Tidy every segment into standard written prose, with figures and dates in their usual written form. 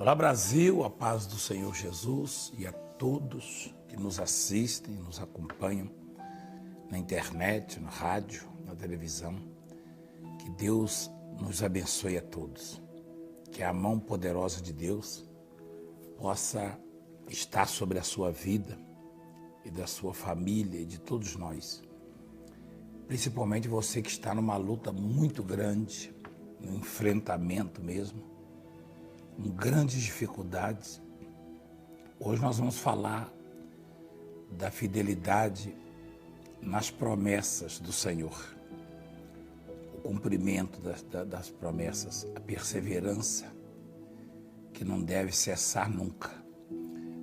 Olá Brasil, a paz do Senhor Jesus e a todos que nos assistem, nos acompanham na internet, no rádio, na televisão. Que Deus nos abençoe a todos. Que a mão poderosa de Deus possa estar sobre a sua vida e da sua família e de todos nós. Principalmente você que está numa luta muito grande, no enfrentamento mesmo, com grandes dificuldades. Hoje nós vamos falar da fidelidade nas promessas do Senhor, o cumprimento das promessas, a perseverança que não deve cessar nunca.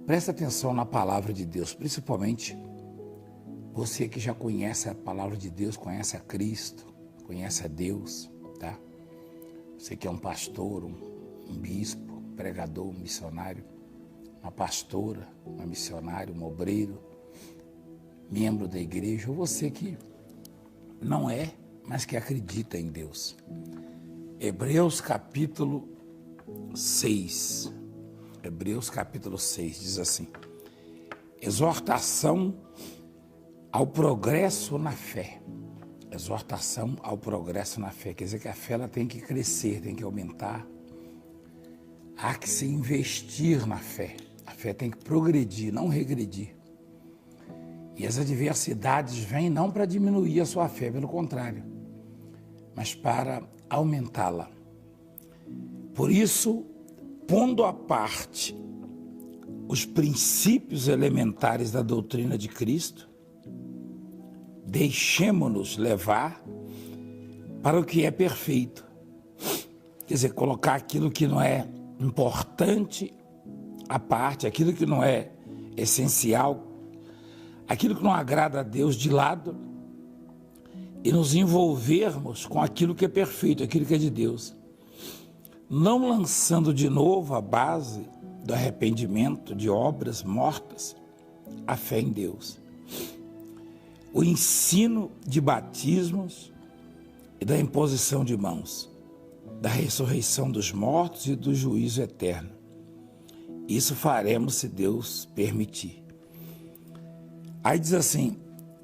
Presta atenção na palavra de Deus, principalmente você que já conhece a palavra de Deus, conhece a Cristo, conhece a Deus, tá? Você que é um pastor, um bispo, um pregador, um missionário, uma pastora, uma missionária, um obreiro, membro da igreja, ou você que não é, mas que acredita em Deus. Hebreus capítulo 6. Hebreus capítulo 6 diz assim: exortação ao progresso na fé. Exortação ao progresso na fé. Quer dizer que a fé ela tem que crescer, tem que aumentar. Há que se investir na fé. A fé tem que progredir, não regredir. E as adversidades vêm não para diminuir a sua fé, pelo contrário, mas para aumentá-la. Por isso, pondo à parte os princípios elementares da doutrina de Cristo, deixemo-nos levar para o que é perfeito. Quer dizer, colocar aquilo que não é importante à parte, aquilo que não é essencial, aquilo que não agrada a Deus de lado e nos envolvermos com aquilo que é perfeito, aquilo que é de Deus. Não lançando de novo a base do arrependimento de obras mortas, a fé em Deus. O ensino de batismos e da imposição de mãos, da ressurreição dos mortos e do juízo eterno. Isso faremos se Deus permitir. Aí diz assim,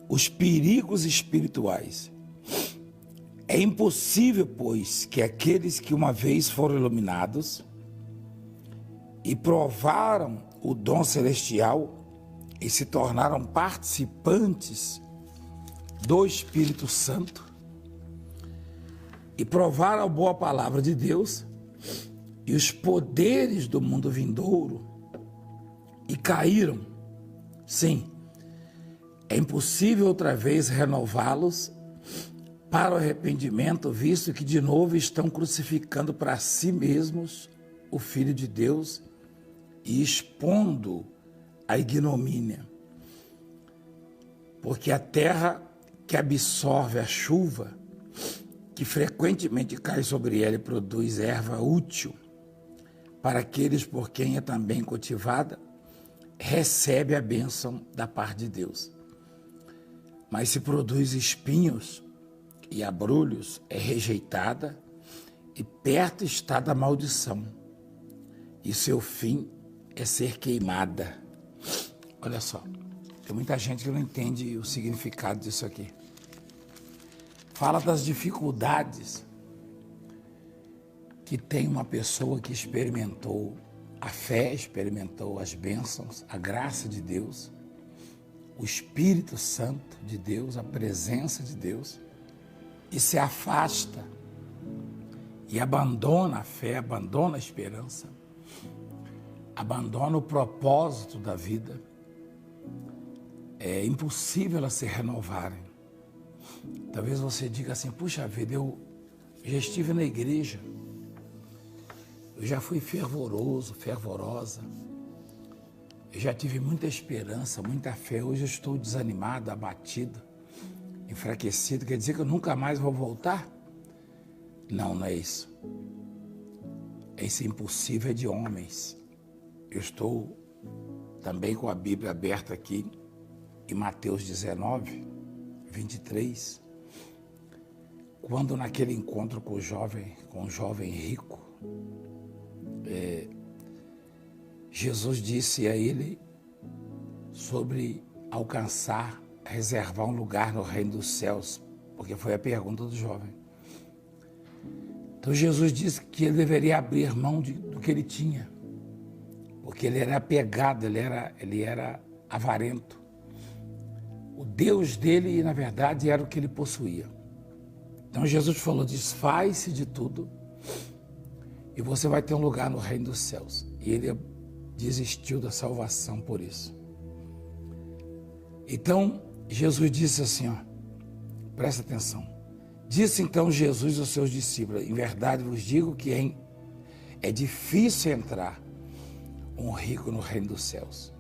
os perigos espirituais. É impossível, pois, que aqueles que uma vez foram iluminados e provaram o dom celestial e se tornaram participantes do Espírito Santo e provaram a boa palavra de Deus e os poderes do mundo vindouro e caíram. Sim, é impossível outra vez renová-los para o arrependimento, visto que de novo estão crucificando para si mesmos o Filho de Deus e expondo a ignomínia. Porque a terra que absorve a chuva, que frequentemente cai sobre ela e produz erva útil para aqueles por quem é também cultivada, recebe a bênção da parte de Deus. Mas se produz espinhos e abrolhos, é rejeitada e perto está da maldição, e seu fim é ser queimada. Olha só, tem muita gente que não entende o significado disso aqui. Fala das dificuldades que tem uma pessoa que experimentou a fé, experimentou as bênçãos, a graça de Deus, o Espírito Santo de Deus, a presença de Deus, e se afasta e abandona a fé, abandona a esperança, abandona o propósito da vida. É impossível elas se renovarem. Talvez você diga assim, puxa vida, eu já estive na igreja, eu já fui fervoroso, fervorosa, eu já tive muita esperança, muita fé, hoje eu estou desanimado, abatido, enfraquecido, quer dizer que eu nunca mais vou voltar? Não, não é isso. Esse impossível é de homens. Eu estou também com a Bíblia aberta aqui em Mateus 19, 23, quando naquele encontro com o jovem rico, Jesus disse a ele sobre alcançar, reservar um lugar no reino dos céus, porque foi a pergunta do jovem. Então Jesus disse que ele deveria abrir mão do que ele tinha, porque ele era apegado, ele era avarento. O Deus dele, na verdade, era o que ele possuía. Então Jesus falou, desfaz-se de tudo e você vai ter um lugar no reino dos céus. E ele desistiu da salvação por isso. Então Jesus disse assim, ó, presta atenção. Disse então Jesus aos seus discípulos, em verdade vos digo que é difícil entrar um rico no reino dos céus.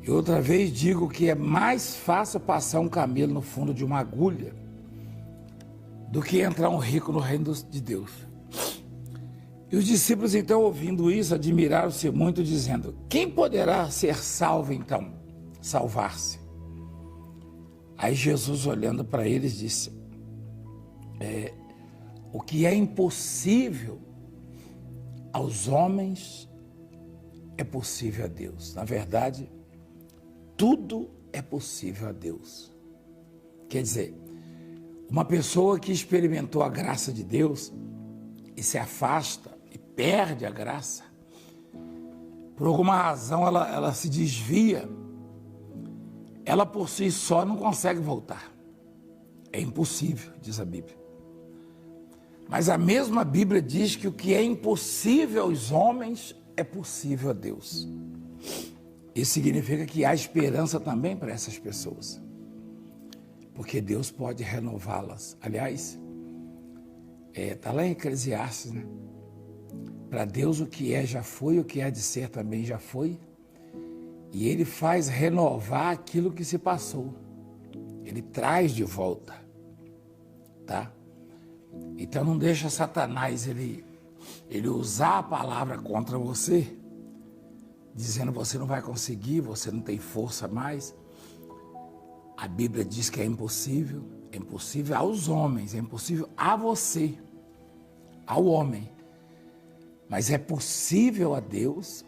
E outra vez digo que é mais fácil passar um camelo no fundo de uma agulha do que entrar um rico no reino de Deus. E os discípulos então, ouvindo isso, admiraram-se muito, dizendo, quem poderá ser salvo então? Salvar-se. Aí Jesus, olhando para eles, disse, o que é impossível aos homens é possível a Deus. Na verdade, tudo é possível a Deus. Quer dizer, uma pessoa que experimentou a graça de Deus e se afasta e perde a graça, por alguma razão ela se desvia, ela por si só não consegue voltar. É impossível, diz a Bíblia. Mas a mesma Bíblia diz que o que é impossível aos homens é possível a Deus. Isso significa que há esperança também para essas pessoas, porque Deus pode renová-las. Aliás, está lá em Eclesiastes, né? Para Deus o que é já foi, o que há de ser também já foi, e Ele faz renovar aquilo que se passou. Ele traz de volta, tá? Então não deixa Satanás ele usar a palavra contra você, dizendo você não vai conseguir, você não tem força mais. A Bíblia diz que é impossível aos homens, é impossível a você, ao homem. Mas é possível a Deus,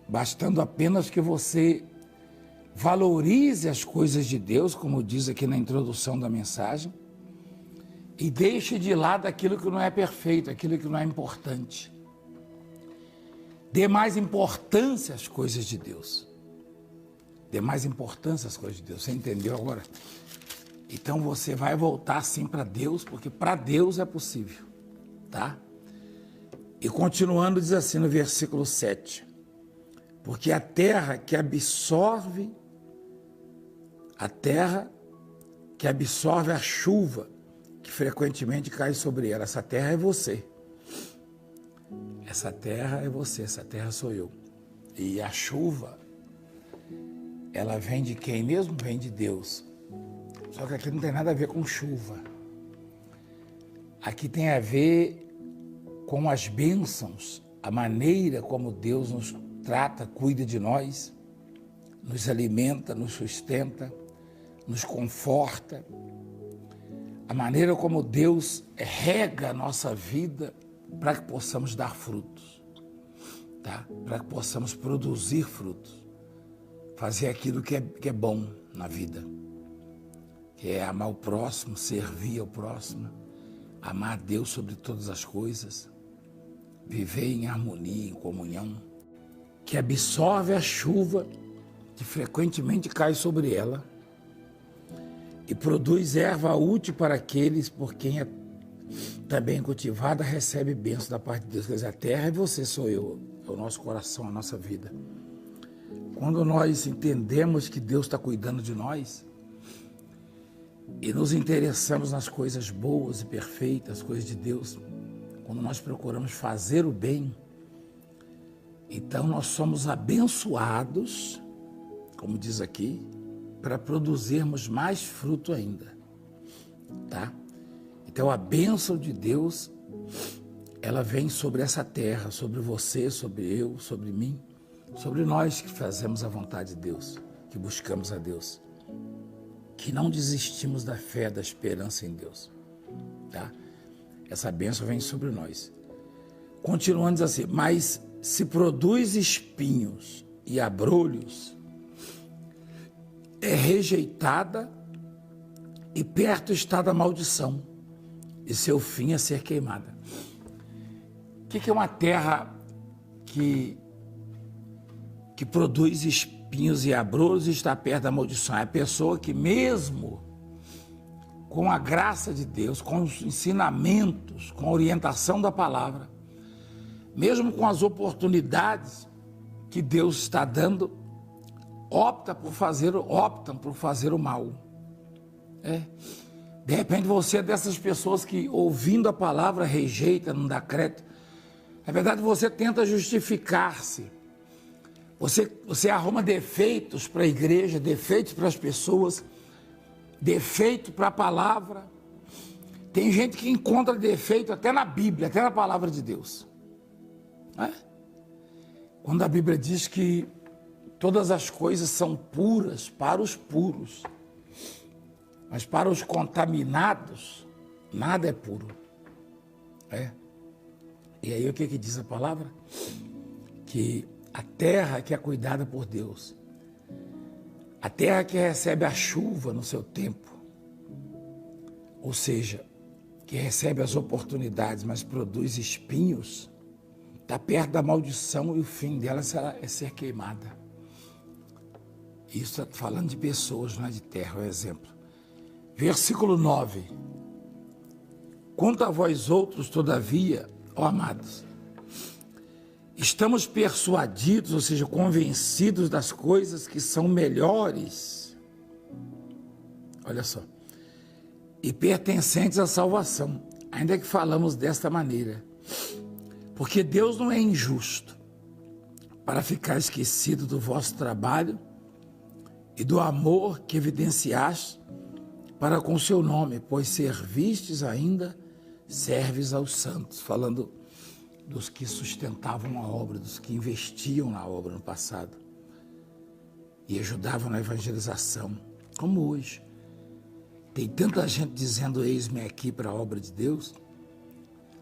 bastando apenas que você valorize as coisas de Deus, como diz aqui na introdução da mensagem, e deixe de lado aquilo que não é perfeito, aquilo que não é importante. Dê mais importância às coisas de Deus. Dê mais importância às coisas de Deus. Você entendeu agora? Então você vai voltar sim para Deus, porque para Deus é possível, tá? E continuando diz assim no versículo 7, porque a terra que absorve a chuva que frequentemente cai sobre ela, essa terra é você. Essa terra é você, essa terra sou eu. E a chuva, ela vem de quem mesmo? Vem de Deus. Só que aqui não tem nada a ver com chuva. Aqui tem a ver com as bênçãos, a maneira como Deus nos trata, cuida de nós, nos alimenta, nos sustenta, nos conforta. A maneira como Deus rega a nossa vida para que possamos dar frutos, tá? Para que possamos produzir frutos, fazer aquilo que é bom na vida, que é amar o próximo, servir ao próximo, amar a Deus sobre todas as coisas, viver em harmonia, em comunhão, que absorve a chuva que frequentemente cai sobre ela e produz erva útil para aqueles por quem é também cultivada, recebe bênção da parte de Deus. Quer dizer, a terra é você, sou eu, é o nosso coração, a nossa vida. Quando nós entendemos que Deus está cuidando de nós e nos interessamos nas coisas boas e perfeitas, as coisas de Deus, quando nós procuramos fazer o bem, então nós somos abençoados, como diz aqui, para produzirmos mais fruto ainda, tá? Então a bênção de Deus, ela vem sobre essa terra, sobre você, sobre eu, sobre mim, sobre nós que fazemos a vontade de Deus, que buscamos a Deus, que não desistimos da fé, da esperança em Deus, tá? Essa bênção vem sobre nós. Continuando diz assim, mas se produz espinhos e abrolhos, é rejeitada e perto está da maldição, e seu fim é ser queimada. O que é uma terra que produz espinhos e abrolhos e está perto da maldição? É a pessoa que mesmo com a graça de Deus, com os ensinamentos, com a orientação da palavra, mesmo com as oportunidades que Deus está dando, optam por fazer o mal. De repente você é dessas pessoas que, ouvindo a palavra, rejeita, não dá crédito. Na verdade, você tenta justificar-se. Você arruma defeitos para a igreja, defeitos para as pessoas, defeito para a palavra. Tem gente que encontra defeito até na Bíblia, até na palavra de Deus. Quando a Bíblia diz que todas as coisas são puras para os puros, mas para os contaminados, nada é puro. E aí o que diz a palavra? Que a terra que é cuidada por Deus, a terra que recebe a chuva no seu tempo, ou seja, que recebe as oportunidades, mas produz espinhos, está perto da maldição e o fim dela é ser queimada. Isso está falando de pessoas, não é de terra, é um exemplo. Versículo 9. Quanto a vós outros, todavia, ó amados, estamos persuadidos, ou seja, convencidos das coisas que são melhores, olha só, e pertencentes à salvação, ainda que falamos desta maneira, porque Deus não é injusto para ficar esquecido do vosso trabalho e do amor que evidenciaste para com o seu nome, pois servistes ainda, serves aos santos, falando dos que sustentavam a obra, dos que investiam na obra no passado e ajudavam na evangelização, como hoje. Tem tanta gente dizendo, eis-me aqui para a obra de Deus.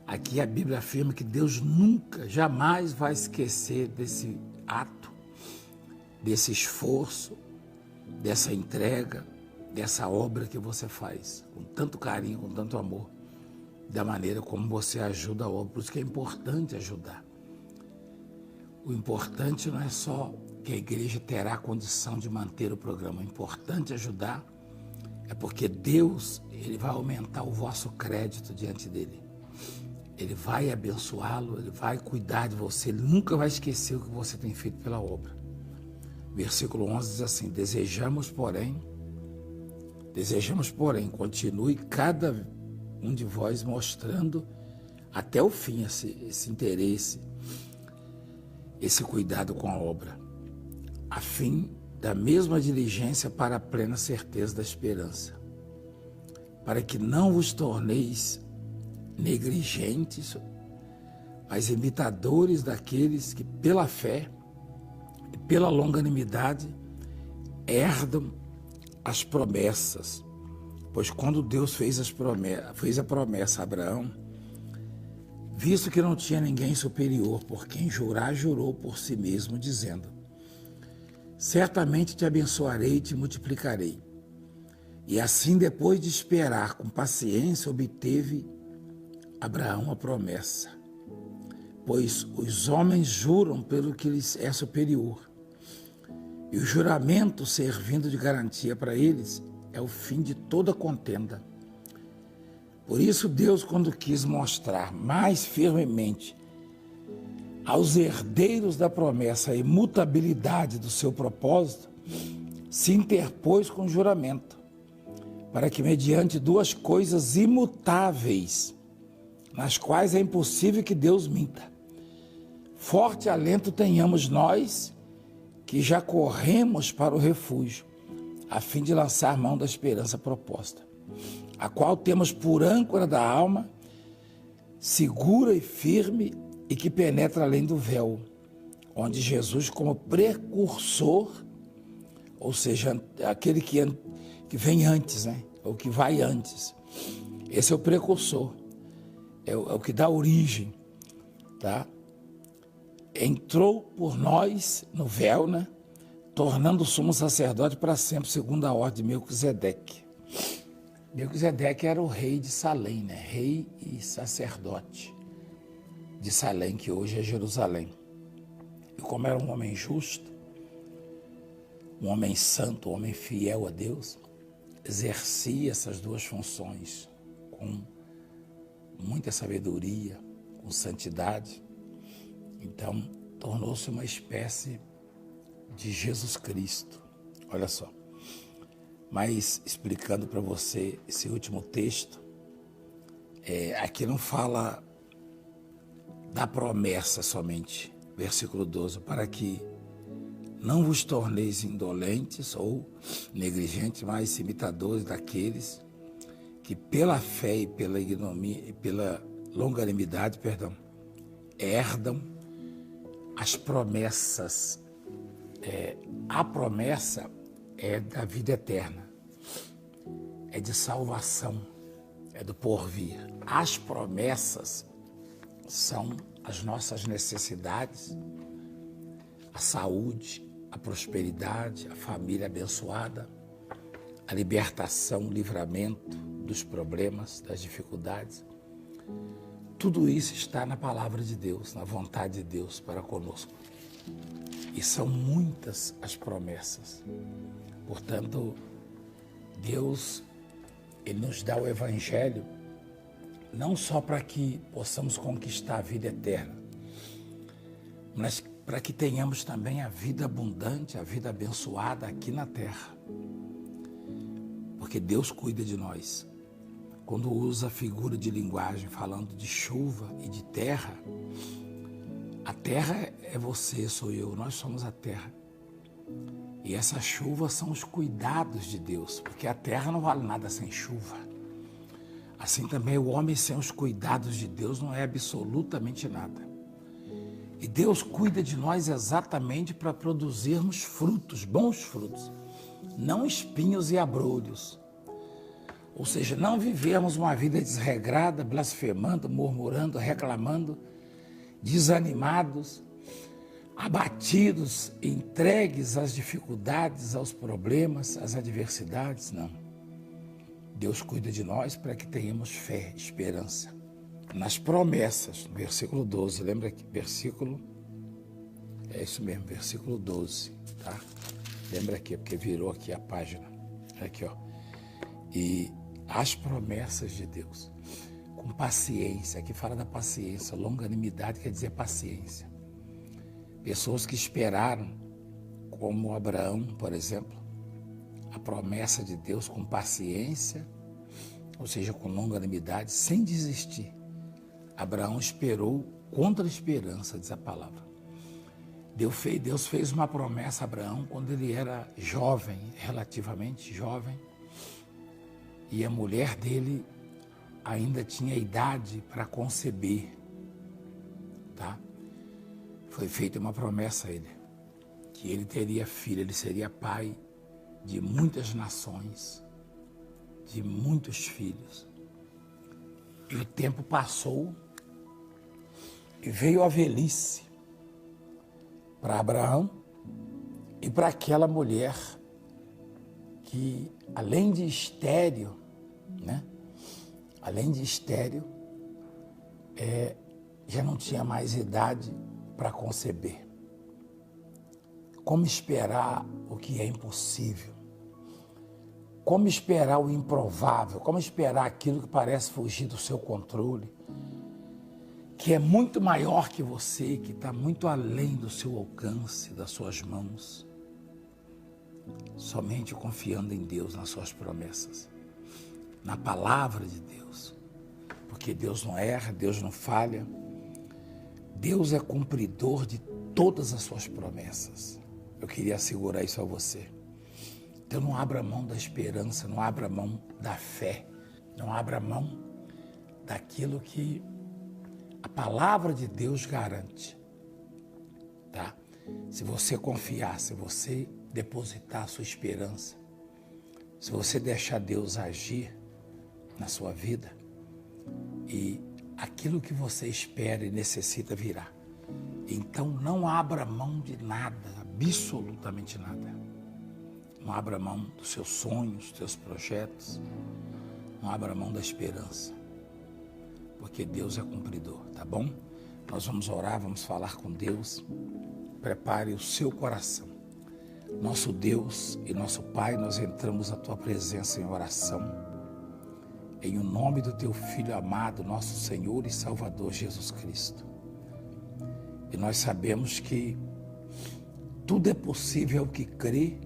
Aqui a Bíblia afirma que Deus nunca, jamais vai esquecer desse ato, desse esforço, dessa entrega, dessa obra que você faz, com tanto carinho, com tanto amor, da maneira como você ajuda a obra. Por isso que é importante ajudar. O importante não é só que a igreja terá a condição de manter o programa. O importante ajudar é porque Deus, Ele vai aumentar o vosso crédito diante dEle. Ele vai abençoá-lo, Ele vai cuidar de você, Ele nunca vai esquecer o que você tem feito pela obra. Versículo 11 diz assim, desejamos, porém, continue cada um de vós mostrando até o fim esse interesse, esse cuidado com a obra, a fim da mesma diligência para a plena certeza da esperança, para que não vos torneis negligentes, mas imitadores daqueles que pela fé e pela longanimidade herdam as promessas. Pois quando Deus fez a promessa a Abraão, visto que não tinha ninguém superior por quem jurar, jurou por si mesmo, dizendo, certamente te abençoarei e te multiplicarei. E assim, depois de esperar com paciência, obteve Abraão a promessa. Pois os homens juram pelo que lhes é superior, e o juramento, servindo de garantia para eles, é o fim de toda contenda. Por isso Deus, quando quis mostrar mais firmemente aos herdeiros da promessa a imutabilidade do seu propósito, se interpôs com juramento, para que mediante duas coisas imutáveis, nas quais é impossível que Deus minta, forte alento tenhamos nós, que já corremos para o refúgio, a fim de lançar mão da esperança proposta, a qual temos por âncora da alma, segura e firme, e que penetra além do véu, onde Jesus, como precursor, ou seja, aquele que vem antes, né? O que vai antes, esse é o precursor, é o que dá origem, tá? entrou por nós no véu, né? Tornando o sumo sacerdote para sempre, segundo a ordem de Melquisedeque. Melquisedeque era o rei de Salém, né? Rei e sacerdote de Salém, que hoje é Jerusalém. E como era um homem justo, um homem santo, um homem fiel a Deus, exercia essas duas funções com muita sabedoria, com santidade. Então, tornou-se uma espécie de Jesus Cristo. Olha só. Mas, explicando para você esse último texto, aqui não fala da promessa somente, versículo 12, para que não vos torneis indolentes ou negligentes, mas imitadores daqueles que pela fé e pela ignomia e pela longanimidade, herdam as promessas. A promessa é da vida eterna, é de salvação, é do porvir. As promessas são as nossas necessidades, a saúde, a prosperidade, a família abençoada, a libertação, o livramento dos problemas, das dificuldades. Tudo isso está na palavra de Deus, na vontade de Deus para conosco. E são muitas as promessas. Portanto, Deus, Ele nos dá o Evangelho não só para que possamos conquistar a vida eterna, mas para que tenhamos também a vida abundante, a vida abençoada aqui na terra. Porque Deus cuida de nós. Quando usa a figura de linguagem falando de chuva e de terra, a terra é você, sou eu, nós somos a terra. E essa chuva são os cuidados de Deus, porque a terra não vale nada sem chuva. Assim também o homem sem os cuidados de Deus não é absolutamente nada. E Deus cuida de nós exatamente para produzirmos frutos, bons frutos, não espinhos e abrolhos. Ou seja, não vivermos uma vida desregrada, blasfemando, murmurando, reclamando, desanimados, abatidos, entregues às dificuldades, aos problemas, às adversidades, não. Deus cuida de nós para que tenhamos fé, esperança. Nas promessas, versículo 12, lembra que versículo, é isso mesmo, versículo 12, tá? Lembra aqui, porque virou aqui a página, aqui ó, e as promessas de Deus, com paciência, aqui fala da paciência, longanimidade quer dizer paciência. Pessoas que esperaram, como Abraão, por exemplo, a promessa de Deus com paciência, ou seja, com longanimidade, sem desistir. Abraão esperou contra a esperança, diz a palavra. Deus fez uma promessa a Abraão quando ele era jovem, relativamente jovem, e a mulher dele ainda tinha idade para conceber, tá? Foi feita uma promessa a ele, que ele teria filho, ele seria pai de muitas nações, de muitos filhos. E o tempo passou e veio a velhice para Abraão e para aquela mulher que, além de estéril, né? Além de estéril, já não tinha mais idade para conceber. Como esperar o que é impossível? Como esperar o improvável? Como esperar aquilo que parece fugir do seu controle? Que é muito maior que você, que está muito além do seu alcance, das suas mãos. Somente confiando em Deus, nas suas promessas, na palavra de Deus. Porque Deus não erra, Deus não falha. Deus é cumpridor de todas as suas promessas. Eu queria assegurar isso a você. Então não abra mão da esperança, não abra mão da fé, não abra mão daquilo que a palavra de Deus garante, tá? Se você confiar, se você depositar a sua esperança, se você deixar Deus agir na sua vida, e aquilo que você espera e necessita virá. Então não abra mão de nada, absolutamente nada. Não abra mão dos seus sonhos, dos seus projetos. Não abra mão da esperança. Porque Deus é cumpridor, tá bom? Nós vamos orar, vamos falar com Deus. Prepare o seu coração. Nosso Deus e nosso Pai, nós entramos à Tua presença em oração. Em o nome do Teu Filho amado, nosso Senhor e Salvador Jesus Cristo. E nós sabemos que tudo é possível ao que crê,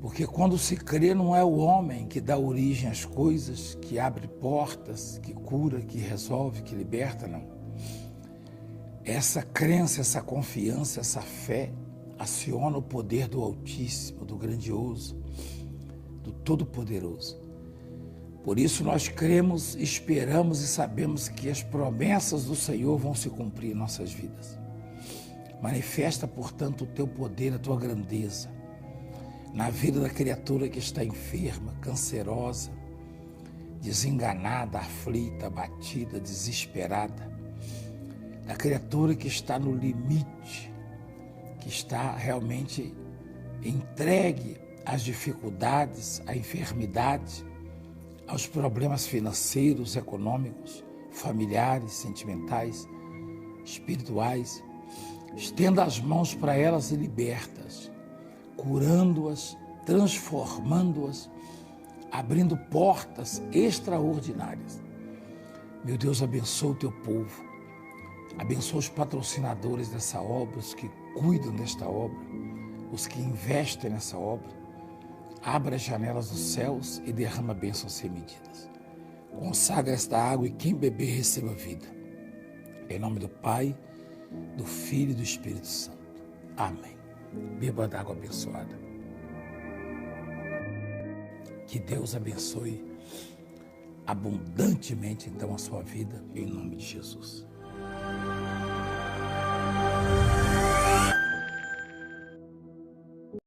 porque quando se crê não é o homem que dá origem às coisas, que abre portas, que cura, que resolve, que liberta, não. Essa crença, essa confiança, essa fé aciona o poder do Altíssimo, do Grandioso, do Todo-Poderoso. Por isso nós cremos, esperamos e sabemos que as promessas do Senhor vão se cumprir em nossas vidas. Manifesta, portanto, o Teu poder, a Tua grandeza na vida da criatura que está enferma, cancerosa, desenganada, aflita, abatida, desesperada. Da criatura que está no limite, que está realmente entregue às dificuldades, à enfermidade, aos problemas financeiros, econômicos, familiares, sentimentais, espirituais. Estenda as mãos para elas e liberta-as, curando-as, transformando-as, abrindo portas extraordinárias. Meu Deus, abençoa o Teu povo, abençoa os patrocinadores dessa obra, os que cuidam desta obra, os que investem nessa obra. Abra as janelas dos céus e derrama bênçãos sem medidas. Consagra esta água e quem beber receba vida. Em nome do Pai, do Filho e do Espírito Santo. Amém. Beba da água abençoada. Que Deus abençoe abundantemente então a sua vida, em nome de Jesus.